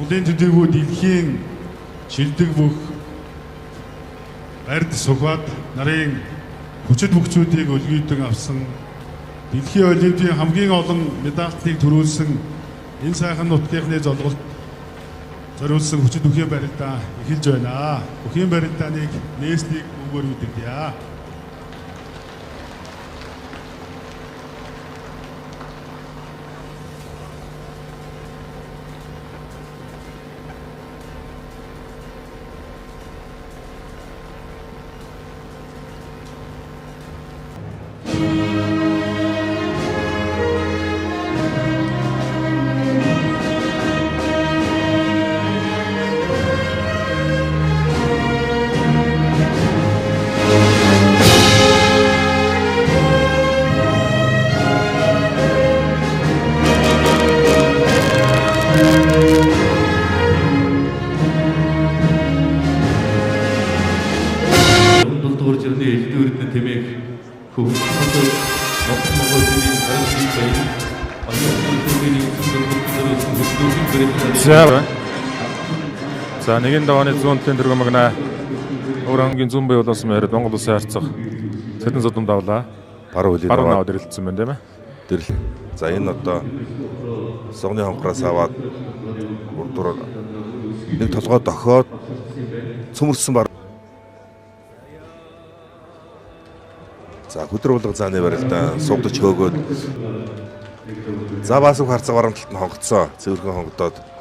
Монголын төдийгүй дэлхийн шилдэг бүх ард сухад нарын хүчит бүхчүүдийг өлгийдэн авсан дэлхийн олимпийн хамгийн олон медальтыг төрүүлсэн энэ сайхан нутгийнхны золголт зориулсан хүчит бүхий барилдаа эхэлж байна. Бүхий барилдааныг нээснийг өгөөр үдэгдээ. За нэгэн давааны 100 төгрөг магна өөрөнгийн зүүн бие болоосон яриад Монгол улсын харьцах Сэдэн зодон давлаа. Баруун хөлийг аваад ирэлцсэн байна тийм ээ. Тэрл. За энэ одоо согны хонхроос аваад урдуур нэг толгой дохоод цөмөрсөн бар. За хөдөр булга зааны барилдаа сувдаж хөөгөөд за басуг харцаг барамталт нь хонгоцсон. Цэвэрхэн хонгодоод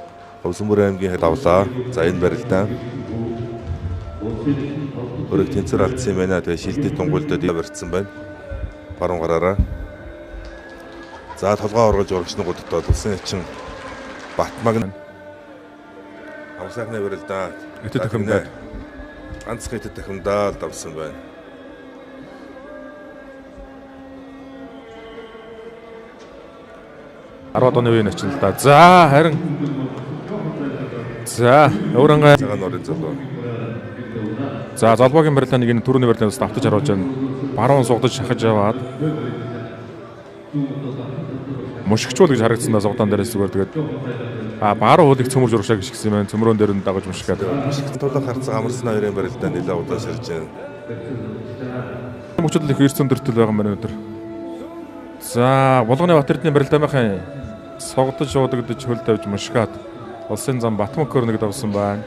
Өвсөнбөр аймгийн давлаа. За энэ барилдаа өрөг тэнцвэр алдсан юм байна. Тэгээ шилдэт тунгуйлдод барьцсан байна. Баруун гараараа. За толгой оргож урагчнуудад улсын эчин Батмаг авсахны барилдаа итэд тахимдаа ганцхан итэд тахимдаа давсан байна. Арваад оны үеийн ачин л да. За харин за өөрөнгөө цагаан нуурын залуу. За залбоогийн барилдааныг энэ түрүүний барилдаанаас давтаж харуулж байна. Баруун сугдаж шахаж яваад мушигчул гэж харагдсан да сугдаан дээрээс зүгээр тэгээд баруун хөлийг цөмөрж урагшаа гэж гисэн юм байна. Цөмрөн дээр нь дагаж мушгаад. Мушигт тулах харцаг амарсан хоёрын барилдаан нэлээд удаа ширж байна. Мушигчул их эрс өндөртөл байгаа юм байна өндөр. За Булганы Батэрдний барилдаанын согдож шуудагдаж хөл тавьж мушгаад улсын зам Батмаг хөрнөг давсан байна.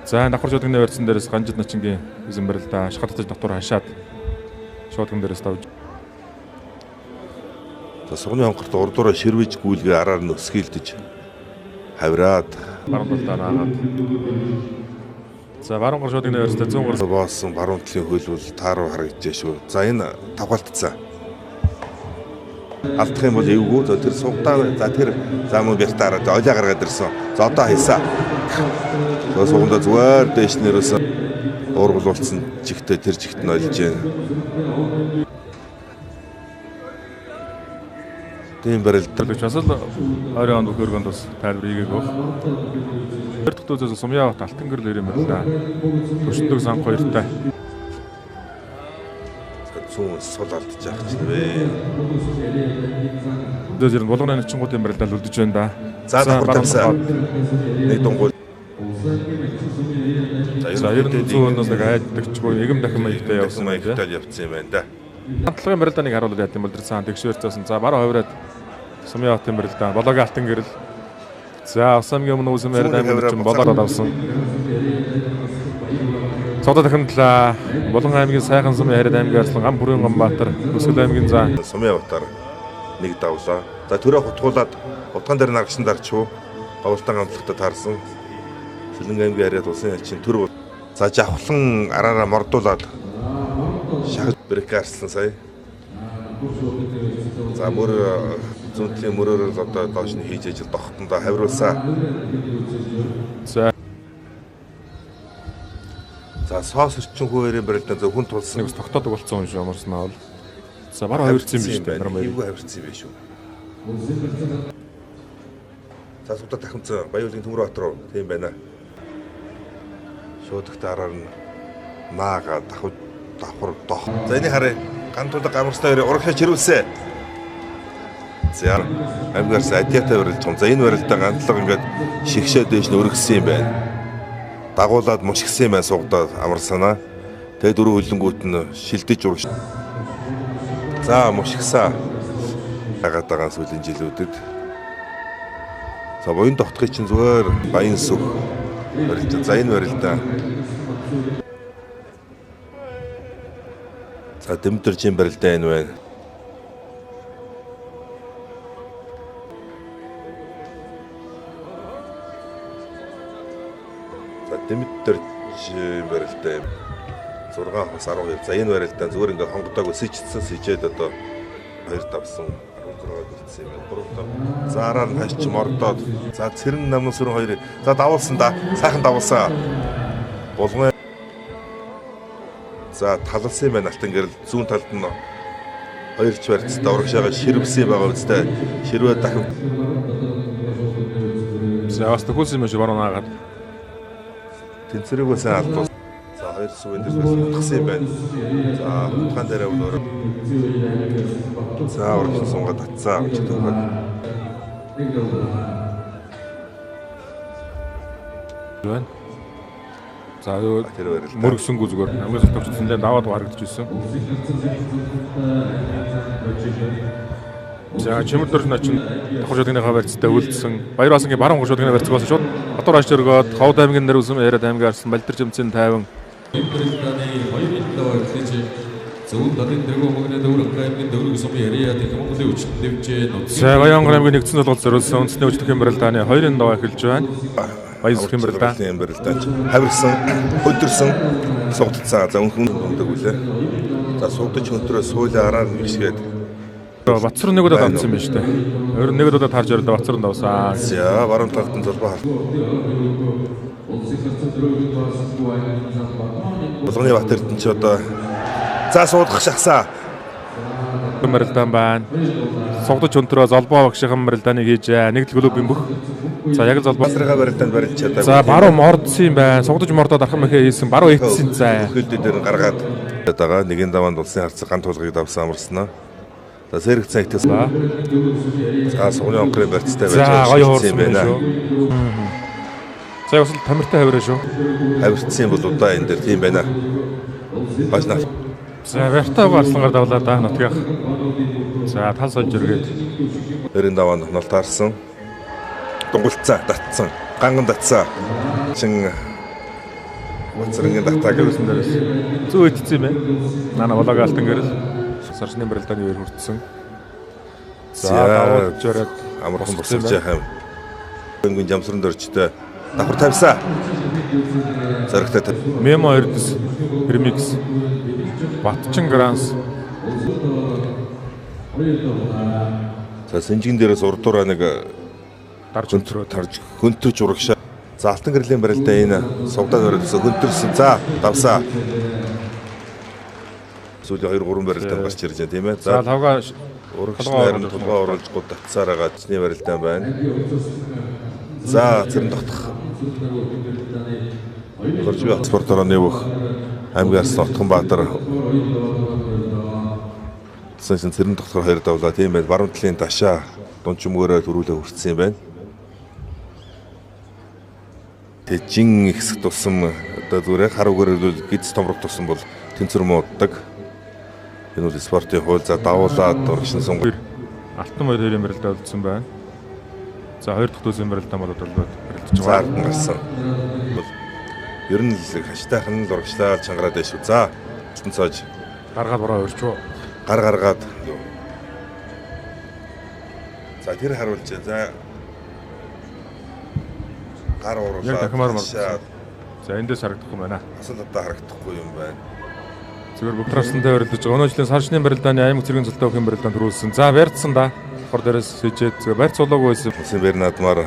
За давхар шуудганы барьсан дээрээс Ганжид Начингийн эзэн барилдаа ашхатаж дотор хашаад шуудган дээрээс давж. За согны хонхорт урдуураа ширвэж гүйлгээ араар нь өсгийлдэж хавраад баруун талдаа наагаад. За баруун гар шуудганы барьсан 100 гар боосон баруун талын хөл бол тааруу харагдаж шүү. За энэ тавгаалтцсан. Алдах юм бол эвгүй. За тэр сугдаа за тэр зам бэртаараа олоо гаргаад ирсэн. За одоо хийсэн. За сугандаа зүгээр дэш нэрээс уургалуулсан жигтэй тэр жигт нь олж байна. Тийм барилдаа гэж бас л оройн өгөргөнд бас тайлбар хийгээгөө. Тэр төгтөөс Сумьяа бат алтан гэрэл ирэн байна да. Төшөндөг санх хоёртай. Зүүн сул алдаж явах чинь вэ. Дэжэр Булганы Начингуудын барилдаал үлдэж байна да. За давхар тавьсан. Нэг дунгуй. За ер нь зүүнээс нэг айддагчгүй эгэм дахин маягтай явсан маягтай явцсан юм байна да. Хандлагын барилдааныг харуулад яд юм бол тэр цаан тэгшээр цаасан. За баруун хавраад Сумьяа батын барилдаан Бологийн алтан гэрэл. За Усамгийн өмнө үсэн барилдаан болоод авсан. Цодод дахиндлаа Булган аймгийн сайхан Сумьяа харьяд аймгийн арслан гам бүрийн Ганбаатар Өсгөл аймгийн заа Сумьяа батар нэг давлаа. За төрөө хутгуулад утган дээр нагшин дарчуу говьлтан амтлагта таарсан. Сэлэнг аймгийн харьяд улсын элчин төр. За жавхлан араараа мордуулаад шахаж брекарсан сая. За мөр зүүнтлийн мөрөөр одоо доош нь хийж ажил дохтондоо хавируулсаа. За соос орчин хөвөрийн барилдаан зөв хүн тулсан нэг тогтоодог болсон юм шүү амарснаа бол. За баруун хавирсан юм биш үү? Эвгүй хавирсан юм биш үү? За суудаа тахимцсан Баяуулгийн Төмөр бат руу тийм байна. Шуудагт араар нь маага давхар дох. За энийг харъя. Гантуудаа гамарстай урагшаа чирүүлсэн. За аймгаарс адиатай барилж байгаа. За энэ барилдаа гандлага ингээд шигшээд дэш нь өргөсөн юм байна. Дагуулад мушгсан юм байна сугдаад амар санаа. Тэгээ дөрөв хөлөнгүүт нь шилдэж урагш. За мушгсаа. Агаад байгаа сүүлийн жилүүдэд. За буян тогтхыг чинь зүгээр баян сүх. Барилда. За энэ барилда. За Дэмтэржийн барилда энэ байна. За Дэмтэржийн барилда юм. 6 хос 12. За энэ барилдаа зүгээр ингээ хонгодог өсөжчихсэн сижээд одоо 2 давсан 16-д үлдсэн юм байна. За араар нь хашч мордоод. За цэрэн намын сүрэн 2. За давуулсан да. Сайхан давуулсан. Булган. За талалсан юм байна алтан гэрэл зүүн талд нь 2 ч барьцтай урагшаага ширвсэн байгаа үстэй. Ширвээ дахин. За бас төхүүлсэн юм шиг баруун хаагаад. Тэнцвэрийг сайн алдсан. За 2 сувын дээр утгасан юм байна. За утгаан дээр өөр. За урагш сунгаад татсан гэж төгөөд. Юу вэ? За мөргсөнгүү зүгээр хамгийн сэтгүүлч зөндөө даваад харагдаж байсан. За чимэр дөрж начин давхар шуудгийнхаа барьцтай үлдсэн. Баяр басангийн баруун шуудгийнхаа барьцгаас шууд Батуур хаш дөргөөд Ховд аймгийн нэр үзэм яриад аймгийн арсан Балдэр жимцэн 50. зөвхөн дарын дэргөө мөнгөний дөрөв аймгийн дөрөв сум яриа гэх Монголын хүчтэй дэвжээ. За Баянгор аймгийн нэгдсэн толгойд зориулсан үндэсний хүчтэй барилдааны 2-ын даваа эхэлж байна. Баян сүхийн барилдаа. Хавирсан, хөдөрсөн, сугдсан. За өнхөн өндөг үлээ. За сугдаж хөнтрөө суулаа араар нэгшгээд. Бацар нэг удаа давсан юм байна шүү дээ. Өөр нэг удаа тарж ороод Бацар давсан. За баруун талд нь зурбаа. Булганы Батэрд нь ч одоо за суудах шахсаа. Барилдаан байна. Сугдаж хөнтрөө золбоо багшийн барилдааныг хийж нэг л клубын бүх. За яг л золбоо барилдаанд барилж чадаа. За баруун мордсон юм байна. Сугдаж мордоод архан мэхээ хийсэн. Баруун ийдсэн заа. Хөлдөө дээр гаргаад байгаа нэгэн даваанд улсын харцаг гант тулгыг давсан амарснаа. За зэрэг цагтаас за сууны онкрын барьцтай байж байгаа юм байна. За бас тамиртай хавираа шүү. Хавирцсан бол удаа энэ дээр тийм байна. Бажнаа. За вертагаа арслангаар давлаа да нутгийнх. За тал сольж өргээд. 90 даваанд нол таарсан. Дунгулцаа татсан. Ганган татсан. Чин Бацрынгийн татаа гэсэн дээрээс зөө идсэн юм байна. Нана болоог алтан гэрэл сарчны барилдааны үеэр хүртсэн. За даваад жороод амархан босож яхав. Гүн жамсрын дөрчтэй давхар тавьсан. Зэрэгтэй Мемо 2-д ремикс. Батчин Гранс. За сэнжигэн дээрээс урдуураа нэг дарж хөнтөж урагшаа. За алтан гэрлийн барилдаа энэ сугдаад өрөөд хөнтөрсөн. За давсаа. Сүүлийн 2-3 барилдаанд гарч ирж байна тийм ээ. За тавга урагш найрын тулгаа оруулж гол татсаар байгаа цэсний барилдаан байна. За цэрэн тогтох. Горжби спорт орооны бүх аймгийн арсан Отгонбаатар цэсний цэрэн тогтохоор 2 давлаа тийм ээ. Баруун талын дашаа дунч мөрөө төрүүлээ хүртсэн юм байна. Тэжин ихсэх тусам одоо зүгээр хар үгээр гидс томрох тусам бол тэнцвэр мууддаг. Энэ бол спортын хууль за давуулаад урагшин сунгал алтан баяр хоёрын барилдаа үлдсэн байна. За 2 дахь төслийн барилдаан болоод барилдаж байгаа. Заард гарсан. Ер нь л хаштайхан л урагшлаа чангараад байна шүү. За алтан цоож гаргаад бороо өрчөө. Гар гаргаад. За тэр харуулж за гар уруулаад. Яг дахимаар марсан. За эндээс харагдах юм байна. Асал одоо харагдахгүй юм байна. Зүгээр бүгдрасантай барилдаж байгаа. Өнөө жилийн сарчны барилдааны аймаг цэргийн цолтой өхөн барилдаанд төрүүлсэн. За барьцсан да. Хор дээрээс сэжээд зүгээр барьц болоогүй байсан. Усын Бернадмаар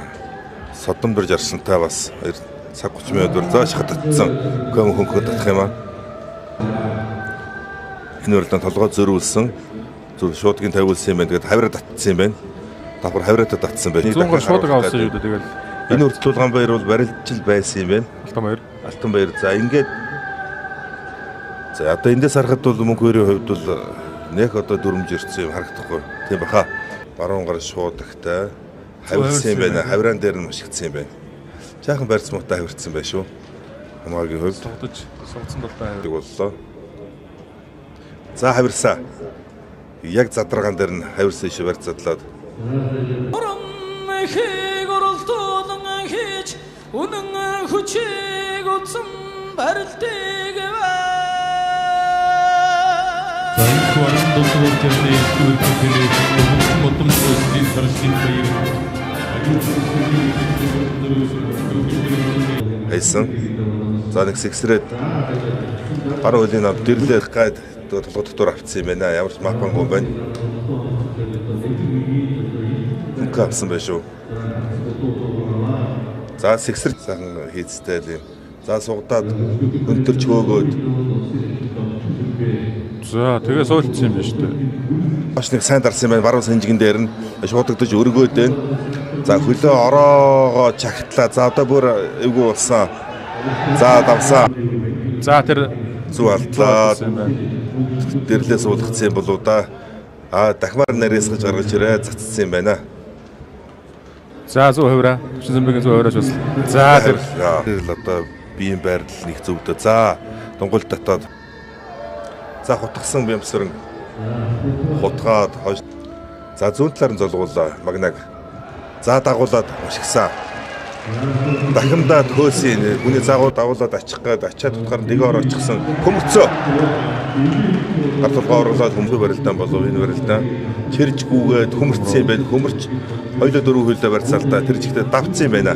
содом дөрж арсантай бас 2 цаг 30 минут зааш хатагдсан. Хөнхөн татах юм аа. Энэ барилдаанд толгой зөрүүлсэн. Зүр шуудгийн тавиулсан юм байна. Тэгээд хавираа татсан юм байна. Давхар хавираа татсан байна. Зүүнгээр шуудаг авсан юу тэгэл. Энэ урьдчилгаан баяр бол барилжил байсан юм байна. Алтан баяр. Алтан баяр. За ингээд за одоо эндээс харахад бол мөнгө хоёрын хувьд бол нэг одоо дүрмж ирсэн юм харагдахгүй. Тийм баха. Баруун гар шуудагтай хавирсан юм байна. Хавиран дээр нь мушигдсан юм байна. Жаахан барьц муутай хавирсан байх шүү. Хамаагийн хувьд Тогтож сугцсан бол та хавирг боллоо. За хавирсаа. Яг задраган дээр нь хавирсан шүү барьц задлаад. хийг оролдуулан хийж үнэн хүчийг утсан барилтыг Хайсан. За нэг сэгсрээд гар хөлийн ав дэрлэх гад толгой дотор авцсан юм байна. Ямар ч мапангүй юм байна. Капсан байх шүү. За сэгсэр цагаан хийцтэй юм. За сугадаад өнтөрч хөөгөөд. За тэгээ суульцсан юм байна шүү дээ. Баш нэг сайн дарсан юм байна. Баруун санжигэн дээр нь шуудагдаж өргөөд байна. За хөлөө ороогоо чагтлаа. За одоо бүр эвгүй болсон. За давсаа. За тэр Зүг алдлаа. Дэрлээ суулгацсан юм болоо да. Дахмаар нарийнс гэж гаргаж ирээ цацсан юм байна. за 100%-аа 40 сая 100%-аач бас. За тэр Тэр л одоо биеийн байрлал нэг зөвдөө. За дунгуйл татаад. За хутгсан бямсран хутгаад хойш. За зүүн талаар нь золгуулаа магнаг. За дагуулад ушигсан. Дахимдаа төөсийн хүний заагууд дагуулад ачих гээд ачаад утгаар нэг ороочихсан хөмөрцөө. Гар толгой оруулаад хөмхөө барилдаан болов энэ барилдаан чирж гүгээд хөмөрцсөн юм байна. Хөмөрч хоёулаа дөрөв хөлөө барьцаалтаа тэр жигтэй давцсан юм байна.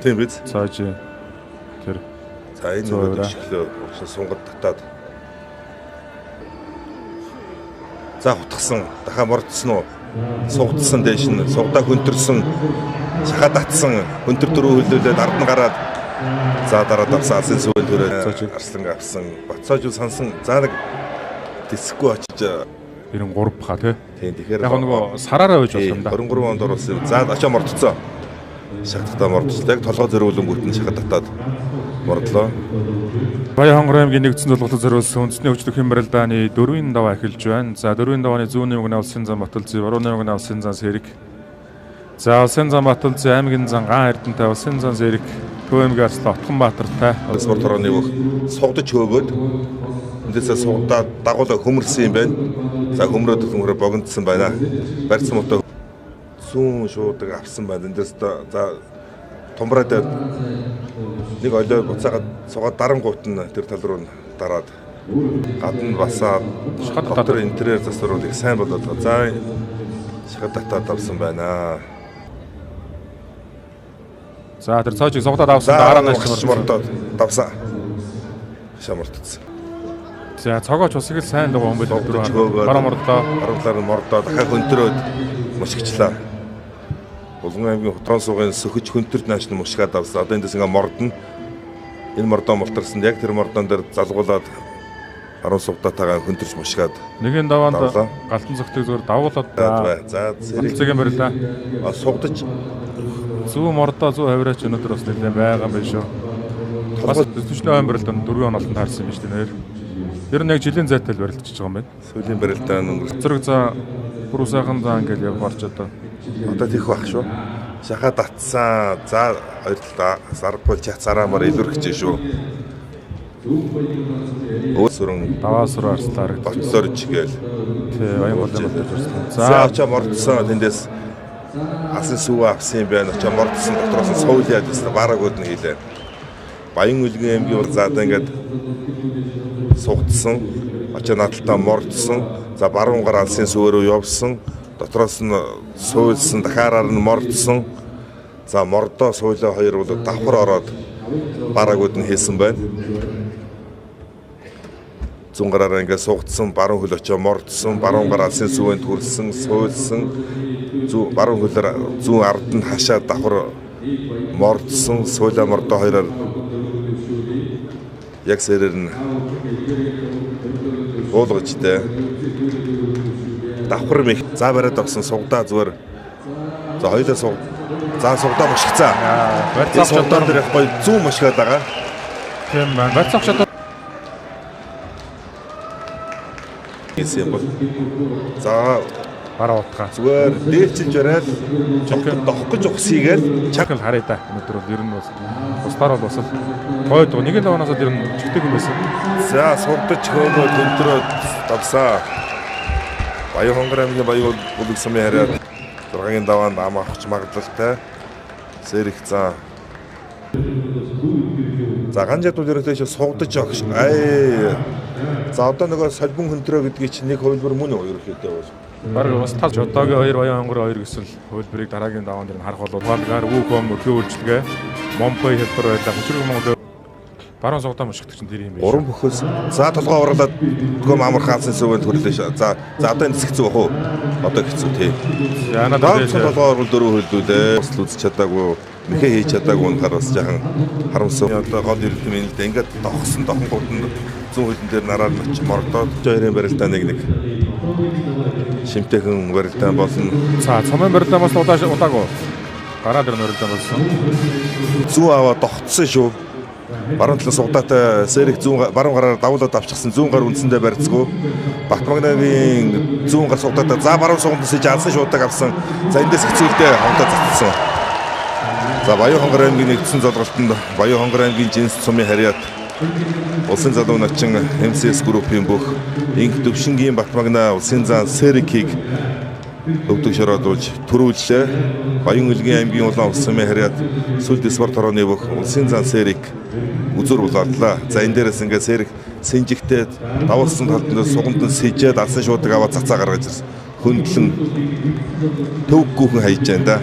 Тийм биз? цааш тэр За энэ нөгөө шиглөө сунгад татаад. За хутгсан дахиад мордсон уу? Сугдсан дээш нь сугдаа хөнтөрсөн шахаад татсан хөнтөр дөрөв хөлөөлөд ард нь гараад за дараа давсан алсын сүүн төрөө арслан авсан бацааж сансан за нэг диску очиж 93 баха тий. тийм тэгэхээр Яг нөгөө сараараа байж болох юм да. 23 онд орсон за очоо мордцоо шахтаа мордцлаа толгой зөрүүлэнгүүт нь шахаад татаад мордлоо. Баян аймгийн нэгдсэн зулгалтад зориулсан үндэсний өвчлөх хямралдааны 4-ийн даваа эхэлж байна. За 4-ийн давааны зүүнний өнгө улсын зам Баталзы, барууны өнгө улсын зам Сэрэг. За улсын зам Баталзы, аймгийн зам Гаан Эрдэнэтэй, улсын зам Сэрэг, Төв аймгийн арслан Отгонбаатартай. Спорт орооны бүх сугдаж хөөгөөд эндээсээ сугдаад дагуулаа хөмөрсөн юм байна. За хөмрөө богиндсан байна. Барьсан мото зүүн шуудаг авсан байна. Эндээс за томроод нэг олоо буцаагаад суугаад дарангуут нь тэр тал руу дараад гадна басаад Шахаад дотор интерьер засварууд их сайн болоод байгаа. За шахаад татаад авсан байна. За тэр цаожийг сугадаад авсан дараа нь мордоод давсан. Шамартсан. За цогооч бас их л сайн байгаа юм байна. Хөөгөөд Бараа мордлоо. Баруунлаар нь мордоо дахиад хөндрөөд мушигчлаа. Булган аймгийн Хотгон суугын сөхөж хөнтөрт нааш нь мушгаад авсан. Одоо эндээс ингээ мордно. Энэ мордоо мултарсан. Яг тэр мордоон дээр залгуулад 10 сугдаатайгаа хөнтөрч мушгаад. Нэгэн даваанд галтан зөгтөг зүгээр давуулаад За зэрэг барилаа. сугдаж Зүү мордоо 100%-аач өнөөдөр бас нэлээд байгаа юм байна шүү. Бас төчнөө аймбаралд 4 онолтонд харсан юм биш үү нэр. Ер нь яг жилийн зайтай л барилдчихж байгаа юм байна. сүүлийн барилдаан өнгөрсөн. Зэрэг за бүр сайхан заа ингээл явж одоо. Одоо тийх байх шүү. Шахаад татсан. За хоёр талаа саргуул чацараамаар илүүрхэж шүү. Өөсөрөн Даваасруу арслаар боцорж гээл. тий баян болон бодож ирсэн. За очоо мордсон тэндээс асан сүү авсан юм байна. Очоо мордсон дотроос нь суулиад өстө бараагууд нь хийлээ. Баян үлгэн аймгийн урзаад ингээд сугдсан. Очоо наадталтаа мордсон. За баруун гар алсын сүүрөө явсан. Дотроос нь суйлсан, дахаараар нь мордсон. За мордоо суулаа хоёр бол давхар ороод бараагууд нь хийсэн байна. Зүүн гараараа ингээд сугдсан, баруун хөл очоо мордсон, баруун гар алсын сүүэнд хүрсэн, суйлсан. Баруун хөлөөр зүүн ард нь хашаа давхар мордсон, суулаа мордоо хоёроор яг сэрээр нь уулгаж дээ. Давхар мэх за бариад авсан сугдаа зүгээр. За хоёулаа суг. За сугдаа мушигцаа. барьцаах сугдаа дээр яг гоё зүүн мушгаад байгаа. тийм байна. Барьцаах чадвар Гэсэн юм бол. За бараа утгаа. Зүгээр дээлчилж бариад дохох гэж ухсыгээл Чакл харъя да. Өнөөдөр бол ер нь бас бусдаар бол бас тойд нэг л оноосоо ер нь чигтэй юм байсан. за сурдаж хөөгөө төнтрөө давсаа. Баян хонгор аймгийн баян бүлэг сумын хараад 6-гийн даваанд ам авах магадлалтай. Сэрэх за ганжаадууд ерөөсөө сугдаж огш. За одоо нөгөө солбон хөндрөө гэдгийг чинь нэг хувилбар мөн үү ерөөхдөө бол. Бараг бас талж одоогийн 2 баян хонгор 2 гэсэн хөлбөрийг дараагийн даваанд ер нь харах бол Валгаар Вүүком өрхөө үйлчлэгээ Момпой хэлбэр байлаа. Хүчрэг Монгол баруун сугдаа мушигт чинь тэр юм байна. Уран бүхээс за толгой урлаад төм амар хаалсан сүгэнд төрлөө. За одоо энэ хэцүү бах уу? Одоо хэцүү тий. Яна Дээд дээр толгой урал дөрөв хөлдүүлээ. Бас л үзэж чадаагүй. Нэхэ хийж чадаагүй унахаар бас жаахан харамсав. Одоо гол ирэлт юм л да. Ингээд дохсон дохонгууд зүүн хөлн дээр нараар очиж мордоод хоёрын барилтаа нэг шимтэйхэн барилтаа болно. за цомын барилдаа бас удаагүй. Гараа дээр нөрөлдөө болсон. Зүүн аваа дохцсон шүү. Баруун талаас удаатай сэрэг зүүн баруун гараар давуулаад авчихсан зүүн гар үндсэндээ барьцгүй. Батмагнагийн зүүн гар удаатай за баруун сугандаас жаалсан шуудаг авсан. За эндээс хэцүүлдэ хавтаа цацсан. За Баян хонгор аймгийн нэгдсэн золголтод Баян хонгор аймгийн жинс сумын харьяат улсын залуу начин MCS группийн бүх инх төвшингийн Батмагна улсын зан Сэрикийг өвдөг шороодуулж төрүүллээ. Баян хөлгийн аймгийн улаан улс сумын харьяат сүлд спорт хорооны бүх улсын зан Сэрик үзүр улааллаа. За энэ дээрээс ингээд Сэрик синжигтэй давуулсан талд сугамд нь сэжээд алсан шуудаг аваад цацаа гаргаж ирсэн. Хөндлөн төвггүйхэн хайж байна да.